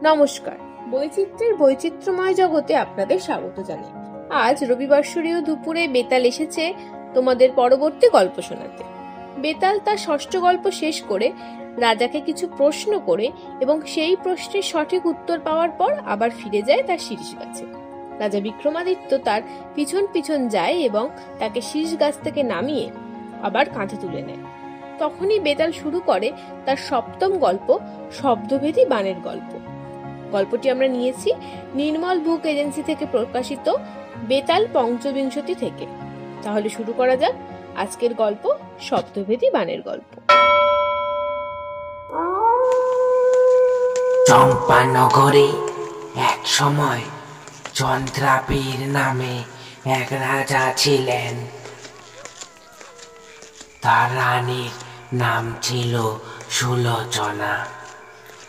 নমস্কার, বৈচিত্র্যের বৈচিত্র্যময় জগতে আপনাদের স্বাগত জানাই। আজ রবিবাসরীয় দুপুরে বেতাল এসেছে তোমাদের পরবর্তী গল্প শোনাতে। বেতাল তার ষষ্ঠ গল্প শেষ করে রাজাকে কিছু প্রশ্ন করে এবং সেই প্রশ্নের সঠিক উত্তর পাওয়ার পর আবার ফিরে যায় তার শীর্ষ গাছে। রাজা বিক্রমাদিত্য তার পিছন পিছন যায় এবং তাকে শীর্ষ গাছ থেকে নামিয়ে আবার কাঁধে তুলে নেয়। তখনই বেতাল শুরু করে তার সপ্তম গল্প, শব্দভেদী বানের গল্প। গল্পটি আমরা নিয়েছি নির্মল বুক এজেন্সি থেকে প্রকাশিত বেতাল পঞ্চবিংশতি থেকে। তাহলে শুরু করা যাক আজকের গল্প, শব্দভেদী বানের গল্প। চম্পানগরে এক সময় চন্দ্রাবীর নামে এক রাজা ছিলেন। তার রানীর নাম ছিল সুলোচনা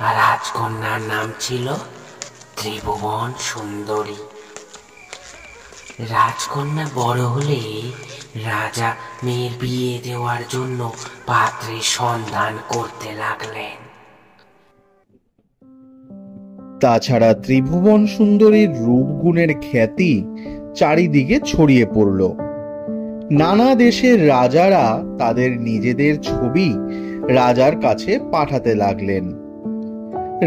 আর রাজকন্যার নাম ছিল ত্রিভুবন সুন্দরী। রাজকন্যা বড় হলে রাজা মেয়ের বিয়ে দেওয়ার জন্য পাত্রের সন্ধান করতে লাগলেন। তাছাড়া ত্রিভুবন সুন্দরীর রূপগুণের খ্যাতি চারিদিকে ছড়িয়ে পড়ল। নানা দেশের রাজারা তাদের নিজেদের ছবি রাজার কাছে পাঠাতে লাগলেন।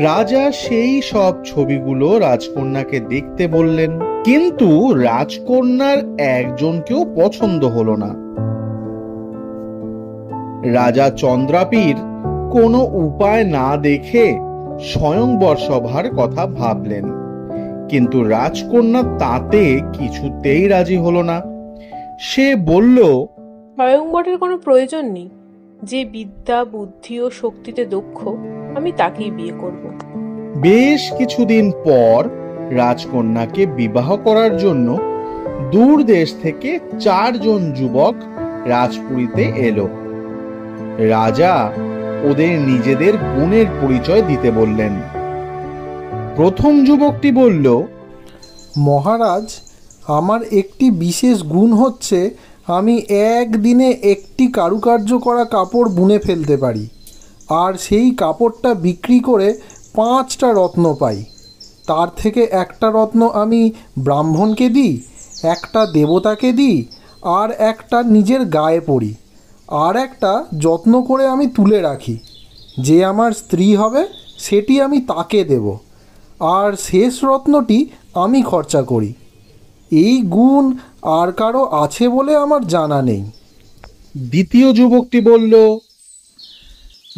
রাজা সেই সব ছবিগুলো রাজকন্যাকে দেখতে বললেন, কিন্তু রাজকন্যার একজনকেও পছন্দ হলো না। রাজা চন্দ্রাবীর কোনো উপায় না দেখে স্বয়ংবর সভার কথা ভাবলেন, কিন্তু রাজকন্যা তাতে কিছুতেই রাজি হলো না। সে বলল, স্বয়ংবরের কোনো প্রয়োজন নেই। যে বিদ্যা, বুদ্ধি ও শক্তিতে দক্ষ, আমি তাকেই বিয়ে করব। বেশ কিছুদিন পর রাজকন্যাকে বিবাহ করার জন্য দূর দেশ থেকে 4 জন যুবক রাজপুরীতে এলো। রাজা ওদের নিজেদের গুণের পরিচয় দিতে বললেন। প্রথম যুবকটি বলল, মহারাজ, আমার একটি বিশেষ গুণ হচ্ছে আমি একদিনে একটি কারুকার্য করা কাপড় বুনে ফেলতে পারি, আর সেই কাপড়টা বিক্রি করে 5টা রত্ন পাই। তার থেকে একটা রত্ন আমি ব্রাহ্মণকে দিই, একটা দেবতাকে দিই, আর একটা নিজের গায়ে পরি, আর একটা যত্ন করে আমি তুলে রাখি। যে আমার স্ত্রী হবে সেটি আমি তাকে দেব, আর শেষ রত্নটি আমি খরচা করি। এই গুণ আর কারো আছে বলে আমার জানা নেই। দ্বিতীয় যুবকটি বলল,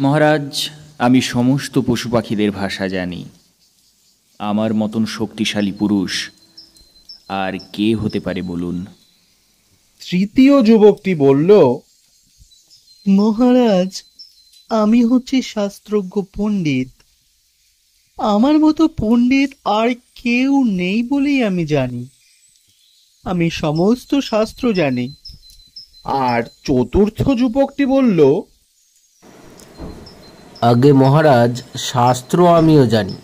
মহারাজ, আমি সমস্ত পশু পাখিদের ভাষা জানি। আমার মতন শক্তিশালী পুরুষ আর কে হতে পারে বলুন? তৃতীয় যুবকটি বলল, মহারাজ, আমি হচ্ছি শাস্ত্রজ্ঞ পণ্ডিত। আমার মতো পণ্ডিত আর কেউ নেই বলেই আমি জানি। আমি সমস্ত শাস্ত্র জানি। আর চতুর্থ যুবকটি বলল, আগে মহারাজ, শাস্ত্র আমিও জানি,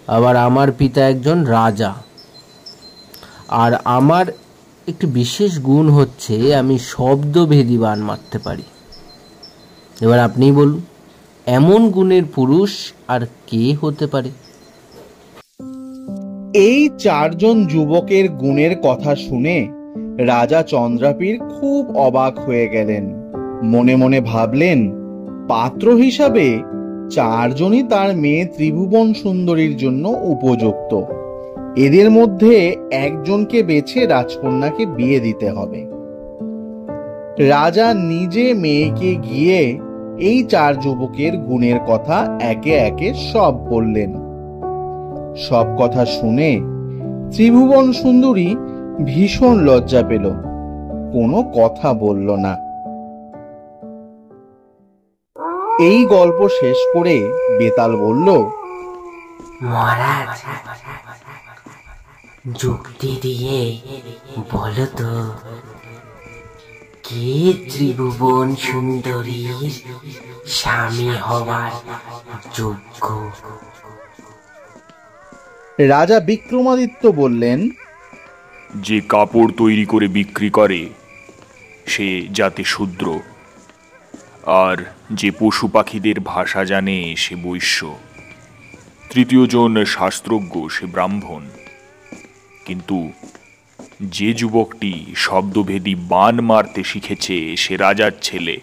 আবার আমার পিতা একজন রাজা, আর আমার একটি বিশেষ গুণ হচ্ছে আমি শব্দভেদী বান মারতে পারি। এবার আপনিই বলুন, এমন গুণের পুরুষ আর কে হতে পারে? এই 4 জন যুবকের গুণের কথা শুনে রাজা চন্দ্রাবীর খুব অবাক হয়ে গেলেন। মনে মনে ভাবলেন, পাত্র হিসাবে 4 জনই তার মেয়ে ত্রিভুবন সুন্দরীর জন্য উপযুক্ত। এদের মধ্যে একজনকে বেছে রাজকন্যাকে বিয়ে দিতে হবে। রাজা নিজে মেয়েকে গিয়ে এই 4 যুবকের গুণের কথা একে একে সব বললেন। সব কথা শুনে ত্রিভুবন সুন্দরী ভীষণ লজ্জা পেল, কোনো কথা বলল না। এই গল্প শেষ করে বেতাল বলল, মহারাজ, যুক্তি দিয়ে বলো তো, কে ত্রিভুবন সুন্দরীর স্বামী হওয়ার যোগ্য? রাজা বিক্রমাদিত্য বললেন, যে কাপড় তৈরি করে বিক্রি করে সে জাতে শূদ্র, আর যে পশু পাখিদের ভাষা জানে সে বৈশ্য। তৃতীয় জন শাস্ত্রজ্ঞ, সে ব্রাহ্মণ। কিন্তু যে যুবকটি শব্দভেদী বাণ মারতে শিখেছে সে রাজার ছেলে।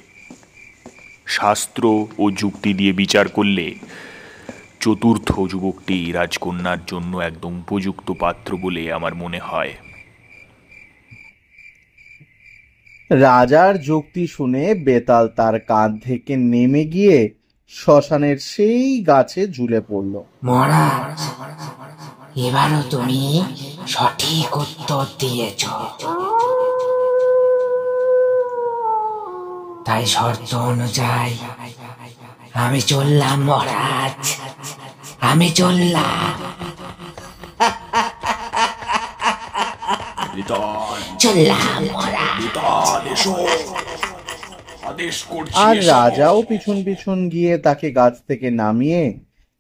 শাস্ত্র ও যুক্তি দিয়ে বিচার করলে চতুর্থ যুবকটি রাজকন্যার জন্য একদম উপযুক্ত পাত্র বলে আমার মনে হয়। রাজার যুক্তি শুনে বেতাল তার কাঁধ থেকে নেমে গিয়ে শ্মশানের সেই গাছে ঝুলে পড়ল। মহারাজ, এবারও তুমি সঠিক উত্তর দিয়েছ, তাই শর্ত অনুযায়ী আমি চললাম মহারাজ, আমি চললাম। চললাম মহারাজ। আর রাজাও পিছন পিছন গিয়ে তাকে গাছ থেকে নামিয়ে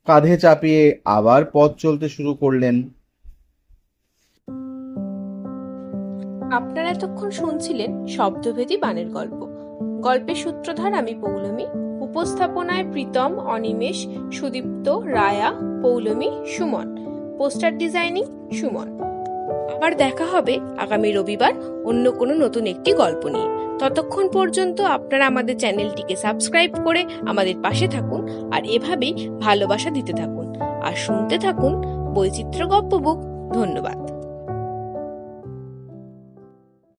কাঁধে চাপিয়ে আবার পথ চলতে শুরু করলেন। আপনারা এতক্ষণ শুনছিলেন শব্দভেদী বাণের গল্প। গল্পের সূত্রধার আমি পৌলমী, উপস্থাপনায় প্রীতম, অনিমেষ, সুদীপ্ত, রায়া, পৌলমী, সুমন, পোস্টার ডিজাইনিং সুমন। আবার দেখা হবে আগামী রবিবার অন্য কোনো নতুন একটি গল্প নিয়ে। ততক্ষণ পর্যন্ত আপনারা আমাদের চ্যানেলটিকে সাবস্ক্রাইব করে আমাদের পাশে থাকুন আর এভাবেই ভালোবাসা দিতে থাকুন আর শুনতে থাকুন বৈচিত্র্য গপ্প বুক। ধন্যবাদ।